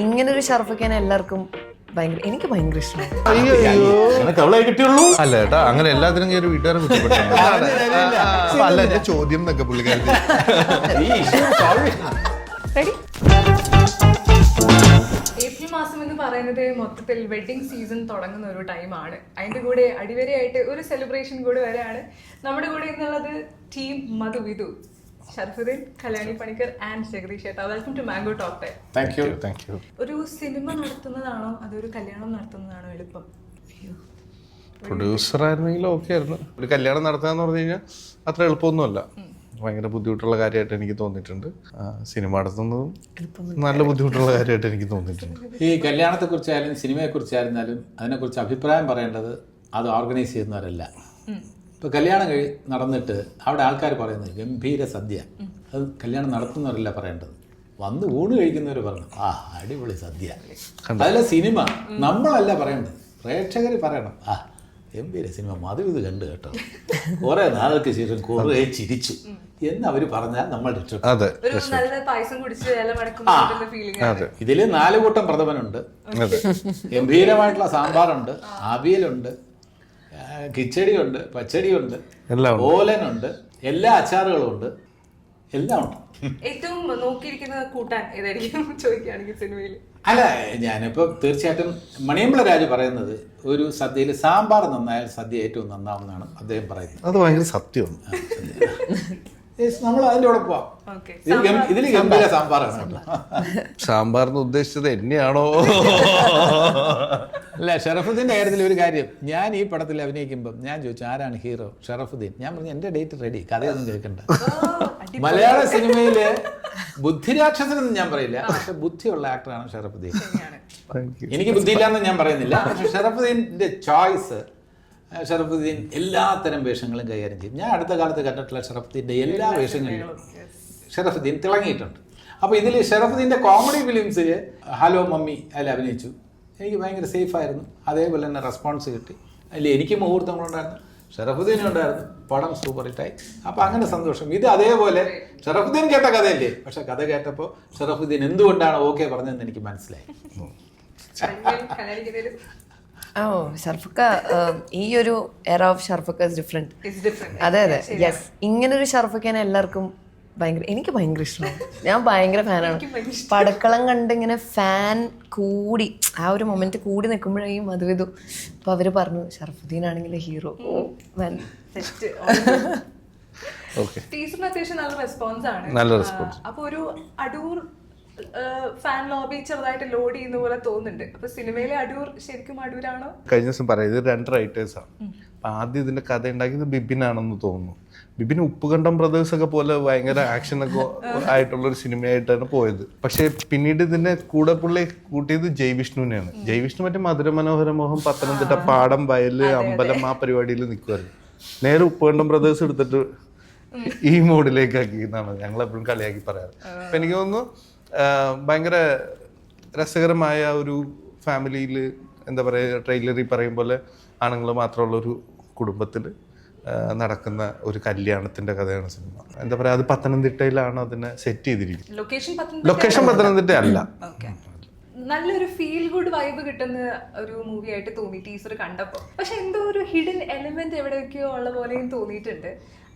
ഇങ്ങനൊരു ഷർഫക്കാൻ എല്ലാവർക്കും ഭയങ്കര എനിക്ക് ഭയങ്കര ഇഷ്ടമാണ്. അല്ല ഏട്ടാ, അങ്ങനെ എല്ലാത്തിനും കയറി വീട്ടുകാരെ കുറ്റപ്പെടുത്തുന്നു. അല്ല, എന്റെ ചോദ്യം എന്നൊക്കെ പുള്ളിക്കാരത്തി. ഏപ്രിൽ മാസം എന്ന് പറയുന്നത് മൊത്തത്തിൽ വെഡിങ് സീസൺ തുടങ്ങുന്ന ഒരു ടൈമാണ്. അതിന്റെ കൂടെ അടിവരയായിട്ട് ഒരു സെലിബ്രേഷൻ കൂടെ വരെയാണ്. നമ്മുടെ കൂടെ ഇന്നുള്ളത് ടീം മധുവിധു, ഷർഫുദ്ദീൻ, കല്യാണി പണിക്കർ ആൻഡ് ജഗദീഷ് ചേട്ടാ. Welcome to mango talk time. Thank you. ഒരു സിനിമ നടത്തുന്നതാണോ അതൊരു കല്യാണം നടത്തുന്നതാണോ എളുപ്പം? പ്രൊഡ്യൂസർ ആയിരുന്നെങ്കിലും ഓക്കെ ആയിരുന്നു. ഒരു കല്യാണം നടത്തുക എന്ന് പറഞ്ഞു കഴിഞ്ഞാൽ അത്ര എളുപ്പമൊന്നുമല്ല. ഭയങ്കര ബുദ്ധിമുട്ടുള്ള കാര്യമായിട്ട് എനിക്ക് തോന്നിയിട്ടുണ്ട്. സിനിമ നടത്തുന്നതും നല്ല ബുദ്ധിമുട്ടുള്ള കാര്യമായിട്ട് എനിക്ക് തോന്നിയിട്ടുണ്ട്. ഈ കല്യാണത്തെക്കുറിച്ചായാലും സിനിമയെക്കുറിച്ചായിരുന്നാലും അതിനെക്കുറിച്ച് അഭിപ്രായം പറയേണ്ടത് അത് ഓർഗനൈസ് ചെയ്യുന്നവരല്ല. ഇപ്പോൾ കല്യാണം നടന്നിട്ട് അവിടെ ആൾക്കാർ പറയുന്നത് ഗംഭീര സദ്യ, അത് കല്യാണം നടത്തുന്നവരല്ല പറയേണ്ടത്. വന്ന് ഊണ് കഴിക്കുന്നവർ പറഞ്ഞു ആ അടിപൊളി സദ്യ. അതല്ല സിനിമ നമ്മളല്ല പറയേണ്ടത്, പ്രേക്ഷകർ പറയണം ആ ഗംഭീര സിനിമ, മധുവിധു കണ്ടു കേട്ടോ, കുറെ നാൾക്ക് ശേഷം കുറെ ചിരിച്ചു എന്ന് അവർ പറഞ്ഞാൽ നമ്മൾ രക്ഷപ്പെടും. ഇതിൽ 4 കൂട്ടം പ്രഥമനുണ്ട്, ഗംഭീരമായിട്ടുള്ള സാമ്പാറുണ്ട്, അവിയലുണ്ട്, കിച്ചടിയുണ്ട്, പച്ചടിയുണ്ട്, ഓലനുണ്ട്, എല്ലാ അച്ചാറുകളും ഉണ്ട്, എല്ലാം ഉണ്ട്. ഏറ്റവും നോക്കിയിരിക്കുന്നത് കൂട്ടാൻ ഏതായിരിക്കും ചോദിക്കുകയാണെങ്കിൽ സിനിമയിൽ? അല്ല, ഞാനിപ്പോൾ തീർച്ചയായിട്ടും മണിയമ്പള രാജു പറയുന്നത് ഒരു സദ്യയിൽ സാമ്പാർ നന്നായാൽ സദ്യ ഏറ്റവും നന്നാവുമെന്നാണ് അദ്ദേഹം പറയുന്നത്. അത് ഭയങ്കര സത്യമാണ്. നമ്മൾ അതിൻ്റെ കൂടെ പോവാം. ഇതിൽ ഗംഭീര സാമ്പാറാണ് കേട്ടോ. സാമ്പാറിന് ഉദ്ദേശിച്ചത് എന്നെയാണോ? അല്ല, ഷറഫുദ്ദീൻ്റെ കാര്യത്തിൽ ഒരു കാര്യം, ഞാൻ ഈ പടത്തിൽ അഭിനയിക്കുമ്പം ഞാൻ ചോദിച്ചു ആരാണ് ഹീറോ, ഷറഫുദ്ദീൻ. ഞാൻ പറഞ്ഞു എൻ്റെ ഡേറ്റ് റെഡി, കഥയൊന്നും കേൾക്കണ്ട. മലയാള സിനിമയിലെ ബുദ്ധിരാക്ഷസനെന്ന് ഞാൻ പറയില്ല, പക്ഷെ ബുദ്ധിയുള്ള ആക്ടറാണ് ഷറഫുദ്ദീൻ. എനിക്ക് ബുദ്ധിയില്ലാന്ന് ഞാൻ പറയുന്നില്ല, പക്ഷെ ഷറഫുദ്ദീൻ്റെ ചോയ്സ്, ഷറഫുദ്ദീൻ എല്ലാത്തരം വേഷങ്ങളും കൈകാര്യം ചെയ്യും. ഞാൻ അടുത്ത കാലത്ത് കണ്ടിട്ടുള്ള ഷറഫുദ്ദീൻ്റെ എല്ലാ വേഷങ്ങളിലും ഷറഫുദ്ദീൻ തിളങ്ങിയിട്ടുണ്ട്. അപ്പോൾ ഇതിൽ ഷറഫുദ്ദീൻ്റെ കോമഡി ഫിലിംസിൽ ഹലോ മമ്മി അതിൽ അഭിനയിച്ചു, എനിക്ക് ഭയങ്കര സേഫായിരുന്നു. അതേപോലെ തന്നെ റെസ്പോൺസ് കിട്ടി. അതിൽ എനിക്ക് മുഹൂർത്തങ്ങളുണ്ടായിരുന്നു, ഷറഫുദ്ദീനും ഉണ്ടായിരുന്നു, പടം സൂപ്പർ ഹിറ്റായി. അപ്പോൾ അങ്ങനെ സന്തോഷം. ഇത് അതേപോലെ ഷറഫുദ്ദീൻ കേട്ട കഥയല്ലേ, പക്ഷെ കഥ കേട്ടപ്പോൾ ഷറഫുദ്ദീൻ എന്തുകൊണ്ടാണ് ഓക്കെ പറഞ്ഞതെന്ന് എനിക്ക് മനസ്സിലായി. ഷർഫക്ക, ഈ ഒരു എറ ഓഫ് ഷർഫക്ക ഇസ് ഡിഫറെന്റ്. അതെ അതെ, യെസ്. ഇങ്ങനൊരു ഷർഫക്കാൻ എല്ലാവർക്കും ഭയങ്കര എനിക്ക് ഭയങ്കര ഇഷ്ടമാണ്. ഞാൻ ഭയങ്കര ഫാനാണ്. പടക്കളം കണ്ട് ഇങ്ങനെ ഫാൻ കൂടി ആ ഒരു മൊമെന്റ് കൂടി നിൽക്കുമ്പോഴേക്കും മധുവിധു അപ്പൊ അവര് പറഞ്ഞു ഷർഫുദ്ദീൻ ആണെങ്കിൽ ഹീറോ. ടീച്ചറിന് അത്യാവശ്യം നല്ല റെസ്പോൺസ് ആണ്. നല്ല റെസ്പോൺസ്. അപ്പൊ ഒരു അടൂർ ഫാൻ ലോബി ചെറുതായിട്ട് ലോഡ് ചെയ്യുന്ന പോലെ തോന്നുന്നുണ്ട്. അപ്പൊ സിനിമയിലെ അടൂർ ശരിക്കും അടൂരാണോ? കഴിഞ്ഞ ദിവസം പറയാം, ഇത് 2 റൈറ്റേഴ്സാണ്. അപ്പം ആദ്യം ഇതിന്റെ കഥ ഉണ്ടാക്കിയത് ബിബിനാണെന്ന് തോന്നുന്നു. ബിബിൻ ഉപ്പുകണ്ടം ബ്രദേഴ്സൊക്കെ പോലെ ഭയങ്കര ആക്ഷനൊക്കെ ആയിട്ടുള്ളൊരു സിനിമയായിട്ടാണ് പോയത്. പക്ഷെ പിന്നീട് ഇതിന്റെ കൂടെ പുള്ളി കൂട്ടിയത് ജയവിഷ്ണുവിനെയാണ്. ജയവിഷ്ണു മറ്റേ മധുര മനോഹര മോഹൻ, പത്തനംതിട്ട, പാടം, വയല്, അമ്പലം, ആ പരിപാടിയിൽ നിൽക്കുമായിരുന്നു. നേരെ ഉപ്പുകണ്ടം ബ്രദേഴ്സ് എടുത്തിട്ട് ഈ മോഡിലേക്കാക്കി എന്നാണ് ഞങ്ങൾ എപ്പോഴും കളിയാക്കി പറയാറ്. അപ്പം എനിക്ക് തോന്നുന്നു ഭയങ്കര രസകരമായ ഒരു ഫാമിലിയിൽ, എന്താ പറയുക, ട്രെയിലറിൽ പറയും പോലെ ആണുങ്ങൾ മാത്രമുള്ള ഒരു കുടുംബത്തിൽ നടക്കുന്ന ഒരു കല്യാണത്തിന്റെ കഥയാണ് സിനിമ. എന്താ പറയുക, അത് പത്തനംതിട്ടയിലാണ് അതിനെ സെറ്റ് ചെയ്തിരിക്കുന്നത്. ലൊക്കേഷൻ പത്തനംതിട്ട അല്ല. നല്ലൊരു ഫീൽ ഗുഡ് വൈബ് കിട്ടുന്ന ഒരു മൂവി ആയിട്ട് തോന്നി ടീച്ചർ കണ്ടപ്പോൾ. പക്ഷെ എന്തോ ഒരു ഹിഡൻ എലിമെന്റ് എവിടെയൊക്കെയോ ഉള്ള പോലെയും തോന്നിയിട്ടുണ്ട്.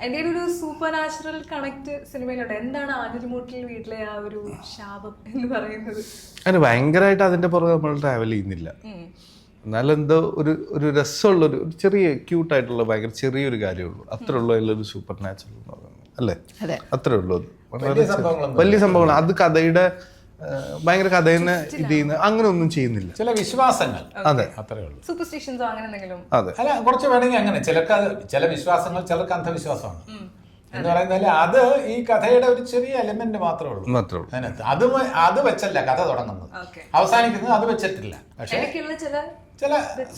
എന്തെങ്കിലും ഒരു സൂപ്പർ നാച്ചുറൽ കണക്ട് സിനിമയിലുണ്ട്. എന്താണ് ആഞ്ഞിലിമൂട്ടിൽ വീട്ടിലെ ആ ഒരു ശാപം എന്ന് പറയുന്നത്? അതിന് ഭയങ്കരമായിട്ട് അതിന്റെ പുറകെ നമ്മൾ ട്രാവൽ ചെയ്യുന്നില്ല. എന്നാലും എന്തോ ഒരു രസമുള്ളൊരു ചെറിയ ക്യൂട്ടായിട്ടുള്ള ഭയങ്കര ചെറിയൊരു കാര്യമുള്ളൂ. അത്രേ ഉള്ളൂ അതിലൊരു സൂപ്പർ നാച്ചുറൽ എന്ന് പറയുന്നത് അല്ലേ? അത്രേ ഉള്ളൂ. അത് വലിയ സംഭവങ്ങൾ, അത് കഥയുടെ ഭയങ്കര കഥയെ ഇത് ചെയ്യുന്ന അങ്ങനെ ഒന്നും ചെയ്യുന്നില്ല. ചില വിശ്വാസങ്ങൾ, അതെ, അത്രേ ഉള്ളൂ. സൂപ്പർസ്റ്റിഷൻസോ അങ്ങനെ എന്തെങ്കിലും? അതെ, അല്ല, കുറച്ച് വേണമെങ്കിൽ അങ്ങനെ. ചിലർക്ക് ചില വിശ്വാസങ്ങൾ ചിലർക്ക് അന്ധവിശ്വാസമാണ് എന്ന് പറയുന്നത്. അത് ഈ കഥയുടെ ഒരു ചെറിയ എലിമെന്റ് മാത്രമേ ഉള്ളൂ അതിനകത്ത്. അത് വെച്ചല്ല കഥ തുടങ്ങുന്നത്, അവസാനിക്കുന്നത് അത് വെച്ചിട്ടില്ല. പക്ഷേ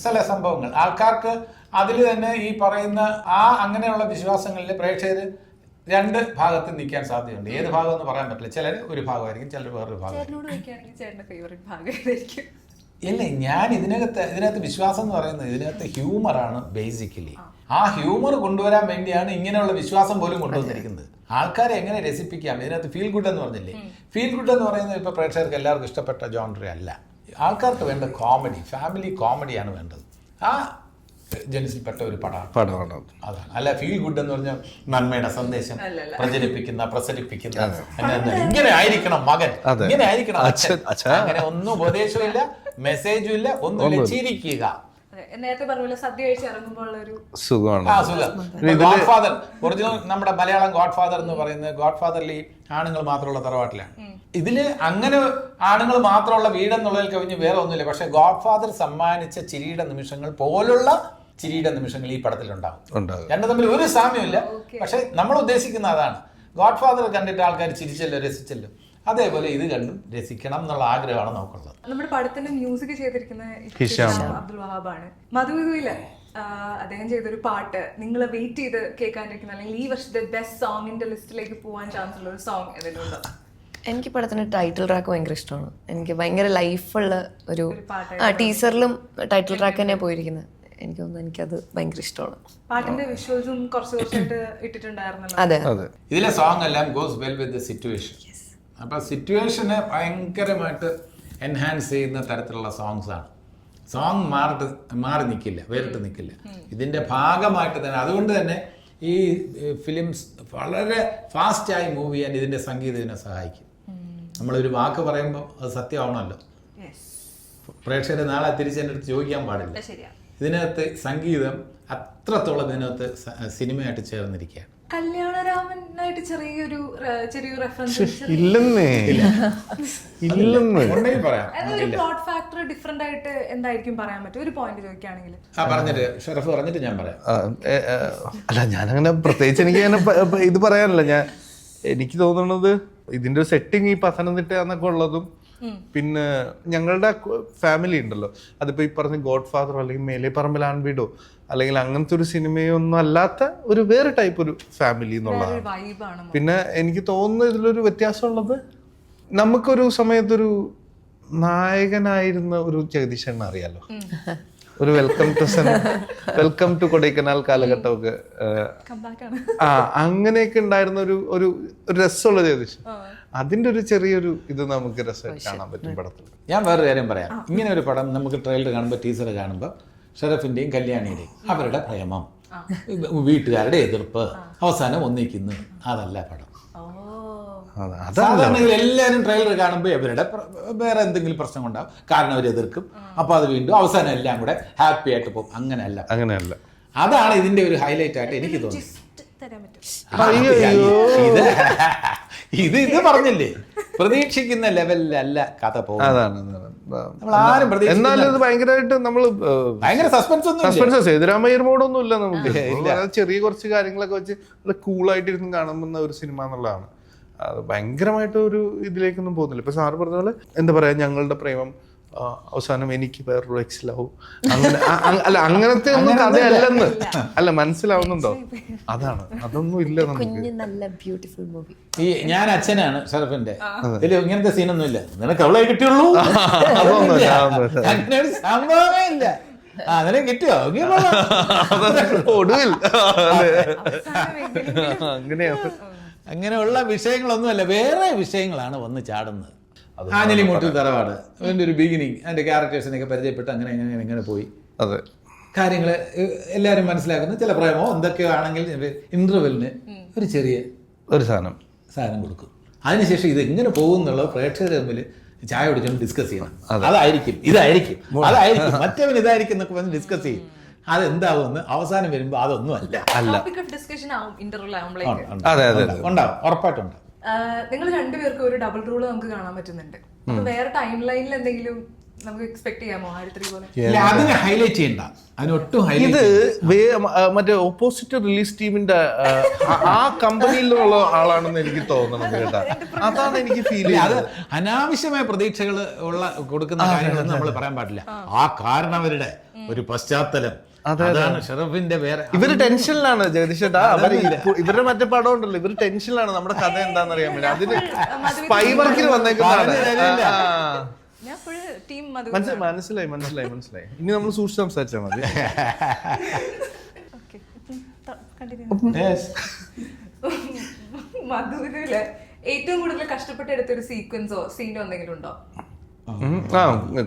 ചില സംഭവങ്ങൾ ആൾക്കാർക്ക് അതിൽ തന്നെ ഈ പറയുന്ന അങ്ങനെയുള്ള വിശ്വാസങ്ങളിൽ പ്രേക്ഷകർ 2 ഭാഗത്ത് നിൽക്കാൻ സാധ്യതയുണ്ട്. ഏത് ഭാഗം എന്ന് പറയാൻ പറ്റില്ല. ചിലർ ഒരു ഭാഗമായിരിക്കും, ചിലർ വേറൊരു ഭാഗം. ഇല്ല, ഞാൻ ഇതിനകത്ത് വിശ്വാസം എന്ന് പറയുന്നത് ഇതിനകത്ത് ഹ്യൂമറാണ് ബേസിക്കലി. ആ ഹ്യൂമർ കൊണ്ടുവരാൻ വേണ്ടിയാണ് ഇങ്ങനെയുള്ള വിശ്വാസം പോലും കൊണ്ടുവന്നിരിക്കുന്നത്. ആൾക്കാരെ എങ്ങനെ രസിപ്പിക്കാം. ഇതിനകത്ത് ഫീൽ ഗുഡ് എന്ന് പറഞ്ഞില്ലേ, ഫീൽ ഗുഡ് എന്ന് പറയുന്നത് ഇപ്പോൾ പ്രേക്ഷകർക്ക് എല്ലാവർക്കും ഇഷ്ടപ്പെട്ട ജോൺറി അല്ല. ആൾക്കാർക്ക് വേണ്ട കോമഡി, ഫാമിലി കോമഡിയാണ് വേണ്ടത്. ആ ജനസിൽപ്പെട്ട ഒരു പടമാണ് അതാണ്. അല്ല ഫീൽ ഗുഡ് എന്ന് പറഞ്ഞാൽ നന്മയുടെ സന്ദേശം പ്രസരിപ്പിക്കുന്ന ഇങ്ങനെ ആയിരിക്കണം മകൻ, ഇങ്ങനെ ആയിരിക്കണം അച്ഛൻ, അങ്ങനെ ഒന്നും ഉപദേശമില്ല, മെസ്സേജും ഇല്ല, ഒന്നുമില്ല, ചിരിക്കുക. നേരത്തെ പറഞ്ഞ സദ്യ കഴിച്ച് ഇറങ്ങുമ്പോൾ ഒരു സുഖമാണ്. ഗോഡ് ഫാദർ ഒറിജിനൽ നമ്മുടെ മലയാളം ഗോഡ് ഫാദർ എന്ന് പറയുന്നത് ഗോഡ് ഫാദറിൽ ആണുങ്ങൾ മാത്രമുള്ള തറവാട്ടിലാണ്. ഇതില് അങ്ങനെ ആണുങ്ങൾ മാത്രമുള്ള വീടെന്നുള്ളതിൽ കവിഞ്ഞ് വേറെ ഒന്നുമില്ല. പക്ഷെ ഗോഡ് ഫാദർ സമ്മാനിച്ച ചിരിയുടെ നിമിഷങ്ങൾ പോലുള്ള ചിരിയുടെ നിമിഷങ്ങൾ ഈ പടത്തിലുണ്ടാവും. രണ്ടും തമ്മിൽ ഒരു സാമ്യമില്ല. പക്ഷെ നമ്മൾ ഉദ്ദേശിക്കുന്ന അതാണ്. ഗോഡ് ഫാദർ കണ്ടിട്ട് ആൾക്കാർ ചിരിച്ചല്ലോ, രസിച്ചല്ലോ, അതേപോലെ ഇത് കണ്ടും രസിക്കണം എന്നുള്ള ആഗ്രഹമാണ് നമുക്കുള്ളത്. നമ്മുടെ പടത്തിന്റെ മ്യൂസിക് ചെയ്തിരിക്കുന്ന അബ്ദുൽ വഹാബാണ്. മധുവിധുവില് അദ്ദേഹം ചെയ്തൊരു പാട്ട് നിങ്ങൾ വെയിറ്റ് ചെയ്ത് കേൾക്കാനിരിക്കുന്ന, അല്ലെങ്കിൽ ഈ വർഷത്തെ ബെസ്റ്റ് സോങ്ങിന്റെ ലിസ്റ്റിലേക്ക് പോകാൻ ചാൻസ് ഉള്ള ഒരു സോങ് ഏതെങ്കിലും ഉണ്ടോ? എനിക്ക് പടത്തിന് ടൈറ്റിൽ ട്രാക്ക് ഭയങ്കര ഇഷ്ടമാണ്. എനിക്ക് ഭയങ്കര ലൈഫുള്ള ഒരു ടീസറിലും ടൈറ്റിൽ ട്രാക്ക് തന്നെ പോയിരിക്കുന്നത്. എനിക്ക് തോന്നുന്നു എനിക്കത് ഭയങ്കര ഇഷ്ടമാണ്. പാട്ടിന്റെ വിഷ്വൽസും കുറച്ചായിട്ട് ഇട്ടിട്ടുണ്ടായിരുന്നല്ലോ. അതെ, ഇതിലെ സോങ് എല്ലാം goes well with the situation. അപ്പൊ സിറ്റുവേഷനെ ഭയങ്കരമായിട്ട് എൻഹാൻസ് ചെയ്യുന്ന തരത്തിലുള്ള സോങ്സ് ആണ്. സോങ് മാറി നിൽക്കില്ല, വേറിട്ട് നിൽക്കില്ല. ഇതിന്റെ ഭാഗമായിട്ട് തന്നെ, അതുകൊണ്ട് തന്നെ ഈ ഫിലിംസ് വളരെ ഫാസ്റ്റായി മൂവ് ചെയ്യാൻ ഇതിന്റെ സംഗീതം ഇതിനെ സഹായിക്കും. നമ്മളൊരു വാക്ക് പറയുമ്പോൾ അത് സത്യമാവണമല്ലോ. പ്രേക്ഷകരെ നാളെ തിരിച്ചെൻ്റെ അടുത്ത് ചോദിക്കാൻ പാടില്ല. ഇതിനകത്ത് സംഗീതം അത്രത്തോളം ഇതിനകത്ത് സിനിമയായിട്ട് ചേർന്നിരിക്കുകയാണ്. കല്യാണരാമനായിട്ട് ചെറിയൊരു റെഫറൻസ് ഇല്ലെന്നേ, പറയാം. പ്ലോട്ട് ഫാക്ടർ ഡിഫറെന്റ് ആയിട്ട് എന്തായിരിക്കും പറയാൻ പറ്റും? ഒരു പോയിന്റ് ചോദിക്കുകയാണെങ്കിൽ പറഞ്ഞിട്ട് ഷറഫ് പറഞ്ഞിട്ട് ഞാൻ പറയാം. അല്ല, ഞാനങ്ങനെ പ്രത്യേകിച്ച് എനിക്ക് അങ്ങനെ ഇത് പറയാനല്ല. എനിക്ക് തോന്നുന്നത് ഇതിന്റെ ഒരു സെറ്റിങ് ഈ പത്തനംതിട്ട എന്നൊക്കെ ഉള്ളതും, പിന്നെ ഞങ്ങളുടെ ഫാമിലി ഉണ്ടല്ലോ, അതിപ്പോ ഈ പറഞ്ഞ ഗോഡ് ഫാദറോ അല്ലെങ്കിൽ മേലെ പറമ്പിൽ ആൺവീടോ അല്ലെങ്കിൽ അങ്ങനത്തെ ഒരു സിനിമയൊന്നും അല്ലാത്ത ഒരു വേറെ ടൈപ്പ് ഒരു ഫാമിലി എന്നുള്ളതാണ്. പിന്നെ എനിക്ക് തോന്നുന്നു ഇതിലൊരു വ്യത്യാസമുള്ളത്, നമുക്കൊരു സമയത്തൊരു നായകനായിരുന്ന ഒരു ജഗദീശൻ അറിയാലോ, ഒരു വെൽക്കം ടു കൊടൈക്കനാൽ കാലഘട്ടമൊക്കെ അങ്ങനെയൊക്കെ ഉണ്ടായിരുന്ന ഒരു രസമുള്ള ജഗദീശൻ. അതിന്റെ ഒരു ചെറിയൊരു ഇത് നമുക്ക് രസമായിട്ട് കാണാൻ പറ്റും പടത്തിൽ. ഞാൻ വേറൊരു കാര്യം പറയാം. ഇങ്ങനെ ഒരു പടം നമുക്ക് ട്രെയിലർ കാണുമ്പോൾ, ടീസർ കാണുമ്പോൾ ഷറഫിന്റെയും കല്യാണിയുടെയും അവരുടെ പ്രേമം, വീട്ടുകാരുടെ എതിർപ്പ്, അവസാനം ഒന്നിക്കുന്നു, അതല്ല പടം. സാധാരണ എല്ലാവരും ട്രെയിലർ കാണുമ്പോൾ ഇവരുടെ വേറെ എന്തെങ്കിലും പ്രശ്നം ഉണ്ടാവും, കാരണം അവർ എതിർക്കും, അപ്പൊ അത് വീണ്ടും അവസാനം എല്ലാം കൂടെ ഹാപ്പി ആയിട്ട് പോകും. അങ്ങനെയല്ല. അതാണ് ഇതിന്റെ ഒരു ഹൈലൈറ്റ് ആയിട്ട് എനിക്ക് തോന്നുന്നത്. ഇത് പറഞ്ഞില്ലേ, പ്രതീക്ഷിക്കുന്ന ലെവലിലല്ല കഥ പോകുന്നത്. ഭയങ്കരമായിട്ട് നമ്മള് ഭയങ്കര സസ്പെൻസ് സേതുരാമയ്യർ മോഡൊന്നും ഇല്ല നമുക്ക്. ചെറിയ കുറച്ച് കാര്യങ്ങളൊക്കെ വെച്ച് കൂളായിട്ട് ഇരുന്ന് കാണുന്ന ഒരു സിനിമ എന്നുള്ളതാണ്. അത് ഭയങ്കരമായിട്ട് ഒരു ഇതിലേക്കൊന്നും പോകുന്നില്ല. ഇപ്പൊ സാറ് പറഞ്ഞ പോലെ എന്താ പറയാ, ഞങ്ങളുടെ പ്രേമം അവസാനം എനിക്ക് വേറൊരു എക്സിലാവും, അങ്ങനെ അല്ല, അങ്ങനത്തെ ഒന്നും കഥയല്ലെന്ന് അല്ല, മനസ്സിലാവുന്നുണ്ടോ? അതൊന്നും ഇല്ല നമുക്ക്. ഈ ഞാൻ അച്ഛനാണ് ഷറഫിന്റെ, ഇതിൽ ഇങ്ങനത്തെ സീനൊന്നും ഇല്ല. നിനക്ക് അവളെ കിട്ടിയുള്ളൂ, അങ്ങനെ ഒരു സംഭവമേ ഇല്ല. നിനക്ക് കിട്ടിയോ ഒടുവിൽ അങ്ങനെയാണ്. അങ്ങനെയുള്ള വിഷയങ്ങളൊന്നുമല്ല, വേറെ വിഷയങ്ങളാണ് വന്ന് ചാടുന്നത്. ആഞ്ഞലി മുട്ടിൽ തറവാട് അതിൻ്റെ ഒരു ബിഗിനിങ്, അതിൻ്റെ ക്യാരക്ടേഴ്സിനെയൊക്കെ പരിചയപ്പെട്ട് അങ്ങനെ പോയി. അതെ, കാര്യങ്ങൾ എല്ലാവരും മനസ്സിലാക്കുന്ന ചില പ്രേമോ എന്തൊക്കെയോ ആണെങ്കിൽ ഇന്റർവെല്ലിന് ഒരു ചെറിയ ഒരു സാധനം കൊടുക്കും. അതിനുശേഷം ഇത് എങ്ങനെ പോകും എന്നുള്ളത് പ്രേക്ഷകർ തമ്മിൽ ചായ കുടിച്ചുകൊണ്ട് ഡിസ്കസ് ചെയ്യണം. ഇതായിരിക്കും മറ്റവൻ ഇതായിരിക്കും എന്നൊക്കെ പറഞ്ഞ് ഡിസ്കസ് ചെയ്യും. അതെന്താവുമെന്ന് അവസാനം വരുമ്പോൾ അതൊന്നും അല്ല. ഉണ്ടാവും, ഉറപ്പായിട്ടുണ്ട്. നിങ്ങൾ രണ്ടുപേർക്കും ഒരു ഡബിൾ റൂള് നമുക്ക് കാണാൻ പറ്റുന്നുണ്ട്. അപ്പൊ വേറെ ടൈം ലൈനിൽ എന്തെങ്കിലും നമുക്ക് എക്സ്പെക്ട് ചെയ്യാമോ? അതിനെ ഹൈലൈറ്റ് ചെയ്യണ്ട, അതിനൊട്ടും ഇത് മറ്റേ ഓപ്പോസിറ്റ് റിലീസ് ടീമിന്റെ ആ കമ്പനിയിലുള്ള ആളാണെന്ന് എനിക്ക് തോന്നുന്നത് കേട്ടാ. അതാണ് എനിക്ക് ഫീൽ ചെയ്യുന്നത്. അത് അനാവശ്യമായ പ്രതീക്ഷകൾ കൊടുക്കുന്ന കാര്യങ്ങളൊന്നും നമ്മൾ പറയാൻ പാടില്ല. ആ കാരണവരുടെ ഒരു പശ്ചാത്തലം, അതാണ് ഷറഫിന്റെ വേറെ. ഇവര് ടെൻഷനിലാണ് ജഗദീഷേട്ടാ. ഇവരുടെ മറ്റേ പടം ഉണ്ടല്ലോ, ഇവര് ടെൻഷനിലാണ് നമ്മുടെ കഥ എന്താണെന്ന് അറിയാൻ വേണ്ടി. അതിന് സ്പൈ വർക്കിന് വന്നേക്കുന്നതാണ്. മനസ്സിലായി. ഇനി നമ്മൾ സൂക്ഷിച്ച് സംസാരിച്ചാൽ മതി. മധുവിലെ ഏറ്റവും കൂടുതൽ കഷ്ടപ്പെട്ടെടുത്തൊരു സീക്വൻസോ സീനോ എന്തെങ്കിലും ഉണ്ടോ?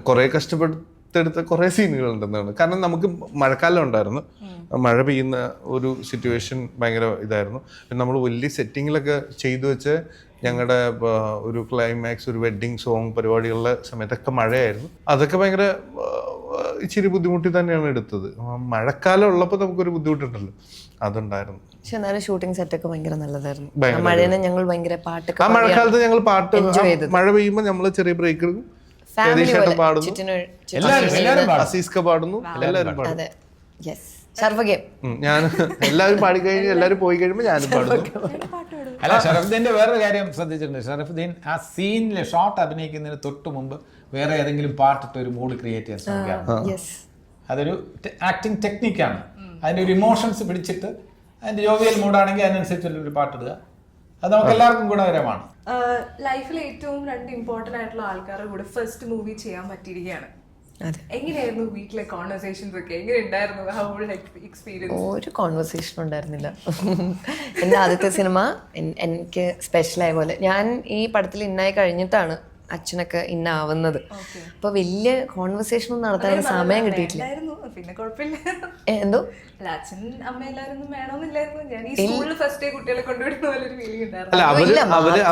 കുറെ കഷ്ടപ്പെട്ടെടുത്ത കുറെ സീനുകൾ ഉണ്ടെന്നാണ്. കാരണം നമുക്ക് മഴക്കാലം ഉണ്ടായിരുന്നു, മഴ പെയ്യുന്ന ഒരു സിറ്റുവേഷൻ ഭയങ്കര ഇതായിരുന്നു. പിന്നെ നമ്മൾ വലിയ സെറ്റിങ്ങിലൊക്കെ ചെയ്തു വെച്ച് ഞങ്ങളുടെ ഒരു ക്ലൈമാക്സ്, ഒരു വെഡ്ഡിങ് സോങ് പരിപാടികളുടെ സമയത്തൊക്കെ മഴയായിരുന്നു. അതൊക്കെ ഭയങ്കര ഇച്ചിരി ബുദ്ധിമുട്ടി തന്നെയാണ് എടുത്തത്. മഴക്കാലം ഉള്ളപ്പോൾ നമുക്കൊരു ബുദ്ധിമുട്ടുണ്ടല്ലോ, അതുണ്ടായിരുന്നു. പക്ഷെ എന്നാലും ഷൂട്ടിംഗ് സെറ്റൊക്കെ ഭയങ്കര നല്ലതായിരുന്നു. മഴേനെ ഞങ്ങൾ ഭയങ്കര പാട്ടൊക്കെ ആ മഴക്കാലത്ത് ഞങ്ങൾ പാട്ട്, മഴ പെയ്യുമ്പോൾ നമ്മൾ ചെറിയ ബ്രേക്ക് എടുക്കും, പാടുന്നു, അസീസ്ക പാടുന്നു, എല്ലാവരും പാടുന്നു. ഞാൻ എല്ലാവരും പാടിക്കഴിഞ്ഞ് എല്ലാവരും പോയി കഴിയുമ്പോൾ ഞാനും പാടുന്നു. അല്ല, ഷറഫുദ്ദീന്റെ വേറൊരു കാര്യം ശ്രദ്ധിച്ചിട്ടുണ്ട്. ഷറഫുദ്ദീൻ ആ സീനിലെ ഷോട്ട് അഭിനയിക്കുന്നതിന് തൊട്ട് മുമ്പ് വേറെ ഏതെങ്കിലും പാട്ടിട്ട് ഒരു മൂഡ് ക്രിയേറ്റ് ചെയ്യാൻ ശ്രമിക്കാറുണ്ട്. അതൊരു ആക്ടിങ് ടെക്നിക്കാണ്. അതിന്റെ ഒരു ഇമോഷൻസ് പിടിച്ചിട്ട് അതിന്റെ ജോവിയൽ മൂഡാണെങ്കിൽ അതിനനുസരിച്ചുള്ള ഒരു പാട്ടിടുക. അത് നമുക്ക് എല്ലാവർക്കും ഗുണകരമാണ്. ലൈഫിൽ ഏറ്റവും 2 ഇമ്പോർട്ടന്റ് ആയിട്ടുള്ള ആൾക്കാരുടെ കൂടെ ഫസ്റ്റ് മൂവി ചെയ്യാൻ പറ്റിയിരിക്കുകയാണ്. എങ്ങനെയായിരുന്നു വീട്ടിലെ കോൺവെർസേഷൻസ് ഒക്കെ? എങ്ങനെ ഉണ്ടായിരുന്നു എക്സ്പീരിയൻസ്? ഒരു കോൺവെർസേഷൻ ഉണ്ടായിരുന്നില്ല. എൻ്റെ ആദ്യത്തെ സിനിമ എനിക്ക് സ്പെഷ്യലായ പോലെ, ഞാൻ ഈ പടത്തിൽ ഇന്നായി കഴിഞ്ഞിട്ടാണ് അച്ഛനൊക്കെ ഇന്നാവുന്നത്. അപ്പൊ വലിയ കോൺവെർസേഷൻ ഒന്നും നടത്താൻ സമയം കിട്ടിയിട്ടില്ല. പിന്നെ കുഴപ്പമില്ല. എന്തോ അച്ഛൻ അമ്മ എല്ലാരും വേണമെന്നില്ലായിരുന്നു. ഞാൻ ഈ സ്കൂളിൽ ഫസ്റ്റ് ഡേ കുട്ടികളെ കൊണ്ടുവിടുന്ന പോലെ ഒരു ഫീലിംഗ് ഉണ്ടായിരുന്നു. അല്ല,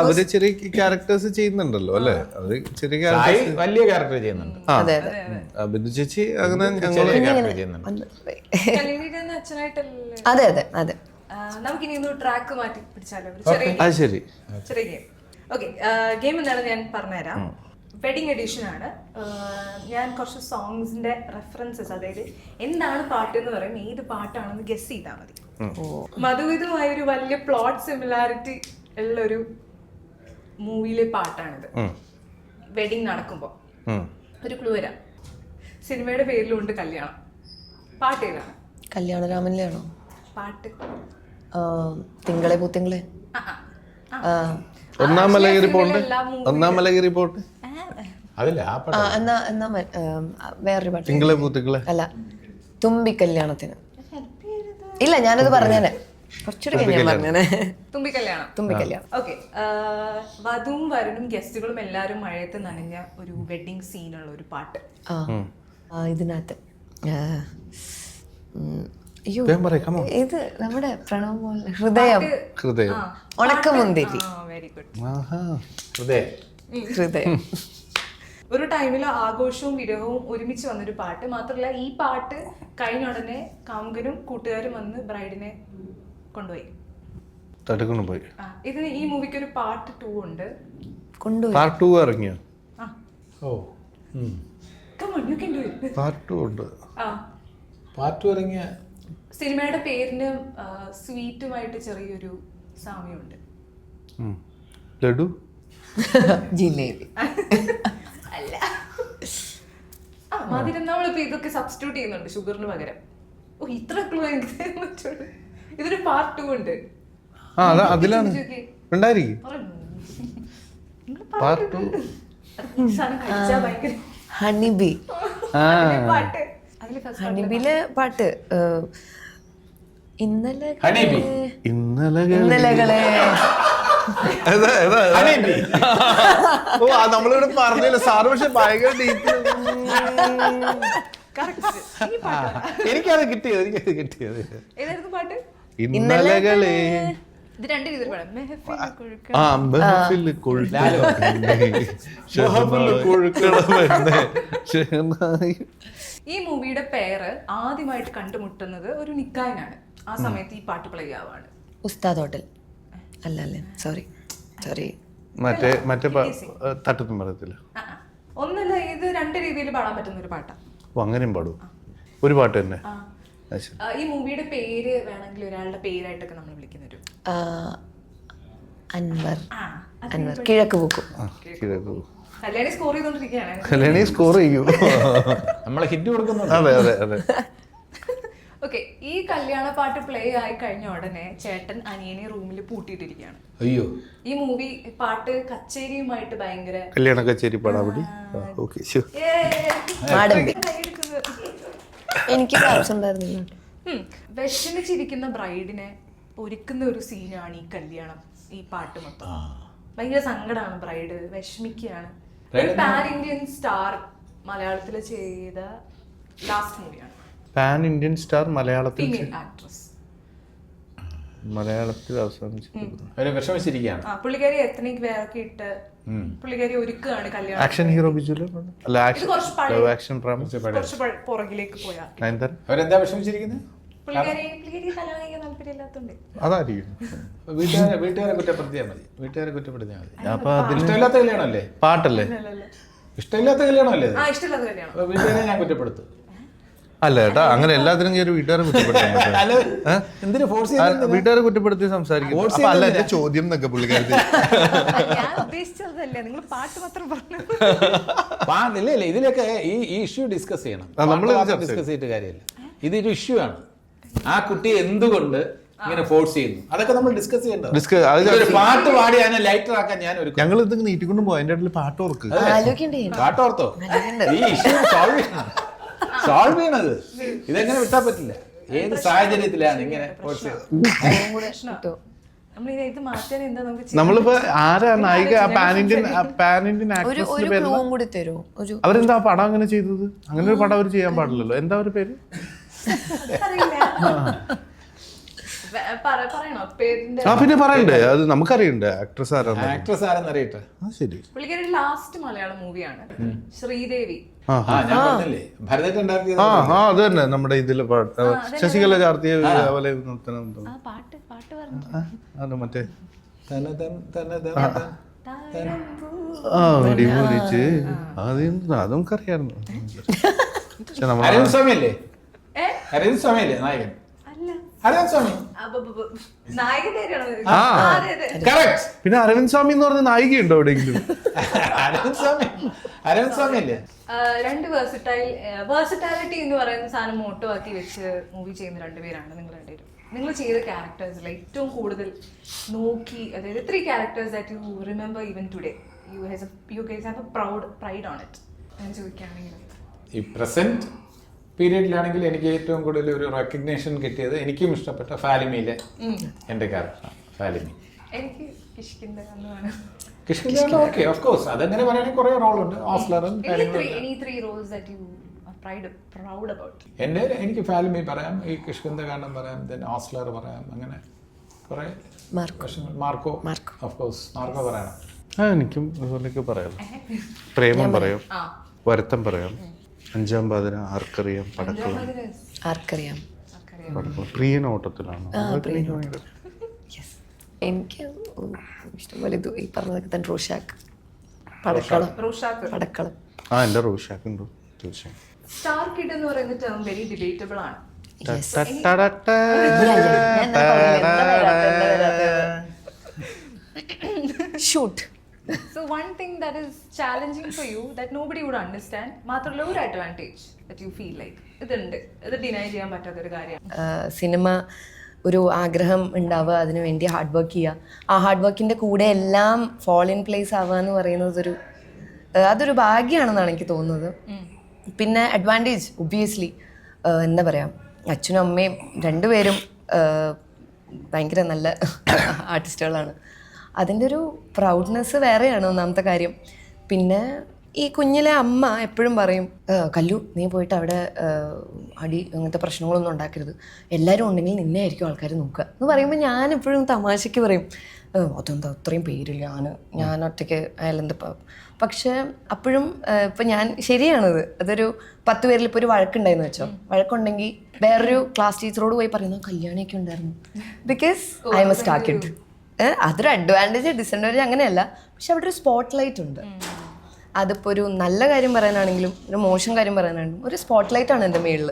അവര് ചെറിയ ക്യാരക്ടേഴ്സ് ചെയ്യുന്നുണ്ടല്ലോ അല്ലേ? അവര് ചെറിയ വലിയ ക്യാരക്ടർ ചെയ്യുന്നുണ്ട്. ബിന്ദു ചേച്ചി അങ്ങനെ അച്ഛനായിട്ടല്ലേ? അതെ അതെ അതെ. നമുക്കിനി ഒന്ന് ട്രാക്ക് മാറ്റി പിടിച്ചാലോ? ശരി, ചെറിയ ഗെയിം. ഓക്കെ, ഗെയിം എന്താണ് ഞാൻ പറഞ്ഞുതരാം. വെഡിങ് എഡിഷൻ ആണ്. ഞാൻ കുറച്ച് സോങ്സിന്റെ റെഫറൻസസ്, അതായത് എന്താണ് പാട്ട് എന്ന് പറയും, ഏത് പാട്ടാണെന്ന് ഗസ് ചെയ്താൽ മതി. മധുവിധുമായ ഒരു വലിയ പ്ലോട്ട് സിമിലാരിറ്റി ഉള്ളൊരു മൂവിയിലെ പാട്ടാണിത്. വെഡിങ് നടക്കുമ്പോ ഒരു ക്ലൂ വരാം. സിനിമയുടെ പേരിലുണ്ട് കല്യാണം. പാട്ട് ഏതാണ്? കല്യാണരാമനിലാണോ പാട്ട്? തിങ്കളെ പൂത്തിങ്കളെ. ഒന്നാം മലഗിരി പോട്ട്. എന്നാ വേറൊരു പാട്ട്. തിങ്കളെ പൂത്തിങ്കളെ അല്ല, തുമ്പി കല്യാണത്തിന്. ഇല്ല, ഞാനത് പറഞ്ഞേനെ, കുറച്ചുകൂടി ഞാൻ പറഞ്ഞേനെ. തുമ്പിക്കല്യാണം. ഓക്കെ, വധുവും വരനും ഗസ്റ്റുകളും എല്ലാരും മഴയത്ത് നനഞ്ഞ ഒരു വെഡിങ് സീനുള്ള ഒരു പാട്ട്. ഇതിനകത്ത് അയ്യോ, ഇത് നമ്മുടെ പ്രണവ് പോലെ ഹൃദയം ഉണക്കമുന്തിരി. Very good. ഹൃദയം. ഒരു ടൈമിൽ ആഘോഷവും വിരഹവും ഒരുമിച്ച് വന്നൊരു പാട്ട്. മാത്രമല്ല, ഈ പാട്ട് കഴിഞ്ഞ ഉടനെ കാമുകനും കൂട്ടുകാരും വന്ന് ബ്രൈഡിനെ കൊണ്ടുപോയി. ഇതിന് ഈ മൂവിക്ക് ഒരു പാർട്ട് 2 ഉണ്ട്. പാർട്ട് 2 ഇറങ്ങിയോ? പാർട്ട് 2 ഇറങ്ങിയ സിനിമയുടെ പേരിന് സ്വീറ്റുമായിട്ട് ചെറിയൊരു സാമ്യമുണ്ട്. ലഡു, ജിലേബി. അല്ല, മധുരം. നമ്മളിപ്പോ ഇതൊക്കെ സബ്സ്റ്റിറ്റ്യൂട്ട് ചെയ്യുന്നുണ്ട് ഷുഗറിന് പകരം. ഓ, ഇത്ര ക്ലൂ എനിക്ക്. ഇതിന് പാർട്ട് 2 ഉണ്ട്. ഹണിബി. ഹണിബിയിലെ പാട്ട് ഇന്നലകളെ. നമ്മളിവിടെ പറഞ്ഞില്ല സാറ്, പക്ഷെ ഭയങ്കര എനിക്കത് കിട്ടിയത്. ഏതായിരുന്നു പാട്ട്? ഇന്നലകളെ. ഇത് 2 രീതിയിൽ പാടാം. ഈ മൂവിയുടെ പേര് ആദ്യമായിട്ട് കണ്ടുമുട്ടുന്നത് ഒരു നിക്കായിനാണ്. ആ സമയത്ത് ഈ പാട്ട് പ്ലേ ആവാണ്. ഉസ്താദ് ഹോട്ടൽ. അല്ലേ, സോറി. മറ്റേ തട്ടത്തും പറയത്തില്ല. ഒന്നല്ല, ഇത് 2 രീതിയിൽ പാടാൻ പറ്റുന്ന ഒരു പാട്ടാ. അങ്ങനെയും പാടും ഒരു പാട്ട് തന്നെ. ഈ മൂവിയുടെ പേര് വേണമെങ്കിൽ ഒരാളുടെ പേരായിട്ടൊക്കെ നമ്മൾ വിളിക്കുന്ന ഒരു അൻവർ കിഴക്ക് പൂക്കും. കല്യാണി സ്കോർ ചെയ്തോണ്ടിരിക്കുകയാണ്. കല്യാണി സ്കോർ ചെയ്യും, നമ്മളെ ഹിറ്റ് കൊടുക്കുന്നു. അതെ. ഓക്കെ, ഈ കല്യാണ പാട്ട് പ്ലേ ആയി കഴിഞ്ഞ ഉടനെ ചേട്ടൻ അനിയനെ റൂമിൽ പൂട്ടിയിട്ടിരിക്കുകയാണ്. അയ്യോ, ഈ മൂവി പാട്ട് കച്ചേരിയുമായിട്ട് ഭയങ്കര കല്യാണ കച്ചേരി പാടാൻ. എനിക്ക് ഉണ്ടായിരുന്നില്ല. വിഷമിച്ചിരിക്കുന്ന ബ്രൈഡിനെ ഒരുക്കുന്ന ഒരു സീനാണ് ഈ കല്യാണം. ഈ പാട്ട് മൊത്തം ഭയങ്കര സങ്കടമാണ്. ബ്രൈഡ് വിഷമിക്കുകയാണ്. പാൻ ഇന്ത്യൻ സ്റ്റാർ മലയാളത്തിൽ ചെയ്ത ലാസ്റ്റ് മൂവിയാണ്. പാൻ ഇന്ത്യൻ സ്റ്റാർ മലയാളത്തിൽ ഫീമെയിൽ ആക്ട്രസ് മലയാളത്തിൽ അവസാനിച്ചിട്ടുണ്ട്. അവരെ വിഷമിച്ചിരിക്കുകയാണ്. പുള്ളിക്കാരി എത്നിക് വേറൊക്കെ ഇട്ട് പുള്ളിക്കാരി ഒരുക്കുകയാണ് കല്യാണം. ആക്ഷൻ ഹീറോ ബിജുല അല്ല, ആക്ഷൻ കുറച്ച് പുറകിലേക്ക് പോയാ അവരെന്താ വിഷമിച്ചിരിക്കുന്നത്? പുള്ളിക്കാരി കല്യാണം കഴിക്കാൻ താല്പര്യമില്ലാത്തോണ്ട്. അതായിരിക്കും. വീട്ടുകാരെ കുറ്റപ്പെടുത്തിയാൽ മതി. വീട്ടുകാരെ കുറ്റപ്പെടുത്തിയാൽ മതി. അപ്പൊ അതിൽ ഇഷ്ടമില്ലാത്ത കല്യാണമല്ലേ? പാട്ടല്ലേ? ഇഷ്ടമില്ലാത്ത കല്യാണമല്ലേ? ഇഷ്ടമില്ലാത്ത കല്യാണം. അപ്പൊ വീട്ടുകാരെ ഞാൻ കുറ്റപ്പെടുത്തും. അല്ല ഏട്ടാ, അങ്ങനെ എല്ലാത്തിനും കയറി വീട്ടുകാരെ കുറ്റപ്പെടുത്താൻ എന്തിനു ഫോഴ്സ് വീട്ടുകാരെ കുറ്റപ്പെടുത്തി സംസാരിക്കും. അപ്പൊ അല്ല എന്റെ ചോദ്യം എന്നൊക്കെ പുള്ളിക്കാരത്തി ഞാൻ ഉദ്ദേശിച്ചതല്ലേ, നിങ്ങൾ പാട്ട് മാത്രം പറഞ്ഞു. ഇല്ല ഇതിലൊക്കെ ഈ ഇഷ്യൂ ഡിസ്കസ് ചെയ്യണം. നമ്മൾ ഡിസ്കസ് ചെയ്തിട്ട് കാര്യമില്ല. ഇതൊരു ഇഷ്യൂ ആണ്. ആ കുട്ടി എന്തുകൊണ്ട് ഇങ്ങനെ ഫോഴ്സ് ചെയ്യുന്നു, അതൊക്കെ നമ്മൾ ഡിസ്കസ് ചെയ്യേണ്ടത്. പാട്ട് പാടി അതിനെ ലൈറ്റർ ആക്കാൻ ഞാൻ ഒരു ഞങ്ങൾ ഇത് നീട്ടിക്കൊണ്ട് പോകും. അതിന്റെ ഇടയിൽ പാട്ട് ഓർക്ക് പാട്ട് ഓർത്തോ? ഈ ഇഷ്യൂ സോൾവ് ചെയ്യണത് ഇതെങ്ങനെ വിട്ടാ പറ്റില്ല. ഏത് സാഹചര്യത്തിലാണ് ഇങ്ങനെ ഫോഴ്സ് ചെയ്യുന്നത്? നമ്മളിപ്പോ ആരാ നായിക? പാൻ ഇന്ത്യൻ ആക്ട്രസിന്റെ പേര് അവരെന്താ പടം അങ്ങനെ ചെയ്തത്? അങ്ങനെ ഒരു പടം അവർ ചെയ്യാൻ പാടില്ലല്ലോ. എന്താ ഒരു പേര്? പിന്നെ പറയണ്ടേ? അത് നമുക്കറിയണ്ടേ ആക്ട്രസ് ആരാണ്? ആക്ട്രസ് ആരെന്ന് അറിയട്ടെ. ശരി. പുള്ളിക്കാരി ലാസ്റ്റ് മലയാളം മൂവിയാണ് ശ്രീദേവി. അത് തന്നെ നമ്മുടെ ഇതില് ശശികല ചാർത്തിയ മറ്റേ അടിപൊളിച്ച് അതും അറിയായിരുന്നു. അരവിന്ദ് സ്വാമി അല്ലേ? അരവിന്ദ് സ്വാമി അല്ലേ നായകൻ? പിന്നെ അരവിന്ദ് സ്വാമി എന്ന് പറഞ്ഞ നായികയുണ്ടോ എവിടെയെങ്കിലും? അരവിന്ദ് സ്വാമി അല്ലേ? രണ്ട് വേഴ്സിറ്റാലിറ്റി എന്ന് പറയുന്ന സാധനം മോട്ടോ ആക്കി വെച്ച് മൂവി ചെയ്യുന്ന രണ്ടുപേരാണ് നിങ്ങൾ രണ്ടുപേരും. നിങ്ങൾ ചെയ്ത ക്യാരക്ടേഴ്സിൽ ഏറ്റവും കൂടുതൽ നോക്കി, അതായത് 3 characters that you remember even today, you guys have a pride on it ഞാൻ ചോദിക്കുകയാണെങ്കിൽ. ഈ പ്രസന്റ് പീരീഡിലാണെങ്കിൽ എനിക്ക് ഏറ്റവും കൂടുതൽ ഒരു റെക്കഗ്നേഷൻ കിട്ടിയത് എനിക്കും ഇഷ്ടപ്പെട്ട ഫാലിമിയിലെ എൻ്റെ ക്യാരക്ടറാണ് ഫാലിമി. എനിക്ക് കിഷ്കിന്ദ എന്നാണ്. കിഷ്കിന്ദ ഓക്കെ, ഓഫ് കോഴ്സ് അതെങ്ങനെ പറയുകയാണെങ്കിൽ കുറേ റോളുണ്ട്. ഓസ്ലറും എനിക്ക് ഫാലിമി പറയാം, ഈ കിഷ്കിന്ദ കാരണം പറയാം, ദെൻ ഓസ്ലർ പറയാം, അങ്ങനെ കുറേ മാർക്കോ ഓഫ് കോഴ്സ് മാർക്കോ പറയണം. എനിക്കും അതുപോലെയൊക്കെ പറയാം. പ്രേമം പറയാം, വരുത്തം പറയാം, അഞ്ചാം പാതിര, ആർക്കറിയാം, ആർക്കറിയാം, പ്രിയൻ ഓട്ടത്തിലാണ്. എനിക്ക് ഇഷ്ടംപോലെ ഇത് ഈ പറഞ്ഞതൊക്കെ തന്നെ. റോഷാക്ക്, പടക്കളം. എൻ്റെ റോഷാക്ക് ഉണ്ട് തീർച്ചയായും. സ്റ്റാർ കിഡ് എന്ന് പറയുന്ന ടേം വെരി ഡിബേറ്റബിൾ ആണ്. Shoot. So one thing that is challenging for you that nobody would understand, മാത്രമല്ല ഒരു advantage that you feel like ഇതുണ്ട്, ഇത് ഡിനൈ ചെയ്യാൻ പറ്റാത്ത ഒരു കാര്യമാണ്. സിനിമ ഒരു ആഗ്രഹം ഉണ്ടാവുക, അതിനു വേണ്ടി ഹാർഡ് വർക്ക് ചെയ്യുക, ആ ഹാർഡ് വർക്കിൻ്റെ കൂടെ എല്ലാം ഫോൾ ഇൻ പ്ലേസ് ആവുക എന്ന് പറയുന്നത് അതൊരു ഭാഗ്യമാണെന്നാണ് എനിക്ക് തോന്നുന്നത്. പിന്നെ അഡ്വാൻറ്റേജ് ഒബ്വിയസ്ലി എന്താ പറയുക, അച്ഛനും അമ്മയും രണ്ടുപേരും ഭയങ്കര നല്ല ആർട്ടിസ്റ്റുകളാണ്. അതിൻ്റെ ഒരു പ്രൗഡ്നെസ് വേറെയാണ് ഒന്നാമത്തെ കാര്യം. പിന്നെ ഈ കുഞ്ഞിലെ അമ്മ എപ്പോഴും പറയും, കല്ലു നീ പോയിട്ട് അവിടെ അടി അങ്ങനത്തെ പ്രശ്നങ്ങളൊന്നും ഉണ്ടാക്കരുത്, എല്ലാവരും ഉണ്ടെങ്കിൽ നിന്നെ ആയിരിക്കും ആൾക്കാർ നോക്കുക എന്ന് പറയുമ്പോൾ ഞാൻ എപ്പോഴും തമാശയ്ക്ക് പറയും, അതെന്താ അത്രയും പേരില്ല, ഞാൻ ഒറ്റയ്ക്ക് അയാളെന്താ. പക്ഷെ അപ്പോഴും ഇപ്പം ഞാൻ ശരിയാണത്, അതൊരു 10 പേരിൽ ഇപ്പോൾ ഒരു വഴക്കുണ്ടായെന്ന് വെച്ചോ, വഴക്കുണ്ടെങ്കിൽ വേറൊരു ക്ലാസ് ടീച്ചറോട് പോയി പറയുന്നു കല്യാണിയൊക്കെ ഉണ്ടായിരുന്നു, because I M A star kid. അതൊരു അഡ്വാൻറ്റേജ് ഡിസഡ്വാൻറ്റേജ് അങ്ങനെയല്ല, പക്ഷെ അവിടെ ഒരു സ്പോട്ട് ലൈറ്റ് ഉണ്ട്. അതിപ്പോൾ ഒരു നല്ല കാര്യം പറയാനാണെങ്കിലും ഒരു മോശം കാര്യം പറയാനാണെങ്കിലും ഒരു സ്പോട്ട് ലൈറ്റാണ് എൻ്റെ മേളിൽ.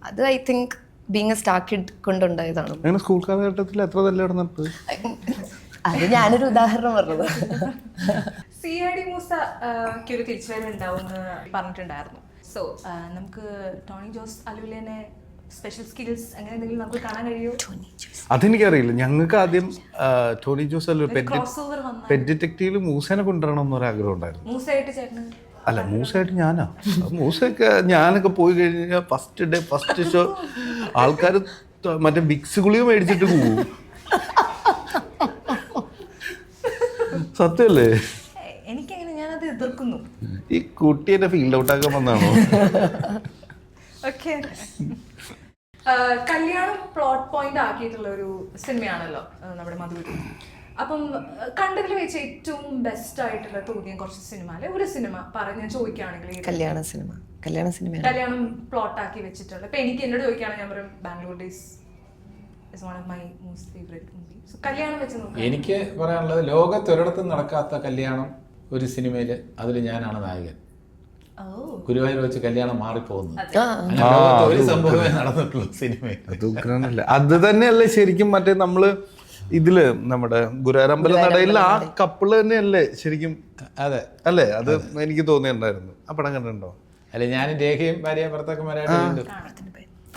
അത് I think being a star kid കൊണ്ടുണ്ടായതാണ്. സ്കൂൾ കാലഘട്ടത്തിൽ എത്ര തല്ലിടന്നത്? അത് ഞാനൊരു ഉദാഹരണം പറഞ്ഞത്. CID മൂസയ്ക്ക് ഒരു തിരിച്ചുവരവ് ഉണ്ടാവും എന്ന് പറഞ്ഞിട്ടുണ്ടായിരുന്നു. സോ നമുക്ക് ടോണി ജോസ് അലുവിലെ സ്പെഷ്യൽ സ്കിൽസ് അങ്ങനെ എന്തെങ്കിലും നമുക്ക് കാണാൻ കഴിയുമോ? അതെനിക്കറിയില്ല. ഞങ്ങൾക്ക് ആദ്യം ടോണി ജോസ് അല്ലു പെറ്റ് ഡിറ്റക്റ്റീവിൽ മൂസേനെ കൊണ്ടുവരണം എന്നൊരാഗ്രഹം ഉണ്ടായിരുന്നു. മൂസയായിട്ട് ചേട്ടന് അല്ല, മൂസയായിട്ട് ഞാനാ. മൂസയൊക്കെ ഞാനൊക്കെ പോയി കഴിഞ്ഞാൽ ഫസ്റ്റ് ഷോ ആൾക്കാർ മറ്റേ വിക്സ് ഗുളിക മേടിച്ചിട്ട് പോകും. സത്യമല്ലേ? എനിക്കങ്ങനെ ഞാനത് എതിർക്കുന്നു. ഈ കുട്ടിയെ ഫീൽഡ് ഔട്ട് ആക്കാൻ വന്നാണോ? ഓക്കെ. കല്യാണം പ്ലോട്ട് പോയിന്റ് ആക്കിയിട്ടുള്ള ഒരു സിനിമയാണല്ലോ നമ്മുടെ മധുവിധു. അപ്പം കണ്ടതിൽ വെച്ച് ഏറ്റവും ബെസ്റ്റ് ആയിട്ടുള്ള തോന്നിയ കുറച്ച് സിനിമയിലെ ഒരു സിനിമ പറഞ്ഞ് ചോദിക്കുകയാണെങ്കിൽ കല്യാണ സിനിമ കല്യാണം പ്ലോട്ട് ആക്കി വെച്ചിട്ടുള്ള. ഇപ്പൊ എനിക്ക് എന്നോട് ചോദിക്കുകയാണെങ്കിൽ ഞാൻ പറയും Bangalore days is one of my most favourite movie. So കല്യാണം വെച്ച് നോക്കാം. എനിക്ക് പറയാനുള്ളത്, ലോകത്തൊരിടത്തും നടക്കാത്ത കല്യാണം ഒരു സിനിമയിൽ, അതിൽ ഞാനാണ് നായകൻ. ഗുരുവായൂർ വെച്ച് കല്യാണം മാറിപ്പോകുന്നത്. അങ്ങനെ ലോകത്ത് ഒരു സംഭവമേ നടന്നിട്ടുള്ള സിനിമ അത് തന്നെയല്ലേ ശരിക്കും. മറ്റേ നമ്മള് ഇതില് നമ്മുടെ ഗുരുവായൂരമ്പല നടയിൽ ആ കപ്പിള് തന്നെയല്ലേ ശരിക്കും? അതെ അല്ലേ? അത് എനിക്ക് തോന്നിയിട്ടുണ്ടായിരുന്നു. ആ പടം കണ്ടിട്ടുണ്ടോ? അല്ലെ, ഞാനും രേഖയും ഭാര്യയും ഭർത്താക്കന്മാരായിട്ട്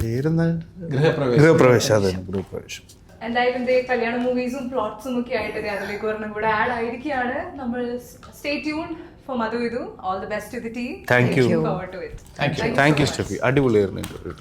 പേരെന്താ? ഗൃഹപ്രവേശം. അതെ, ഗൃഹപ്രവേശം. എന്തായാലും കല്യാണ മൂവീസും പ്ലോട്ട്സും ഒക്കെ ആയിട്ട് അതിലേക്ക് ഒരെണ്ണം കൂടെ ആഡ് ആയിരിക്കുകയാണ്. നമ്മൾ stay tune for Madhuvidhu. All the best to the team. Thank you, forward to it. Thank you Steffy. അടിപൊളിയായിരുന്നു ഇന്റർവ്യൂ.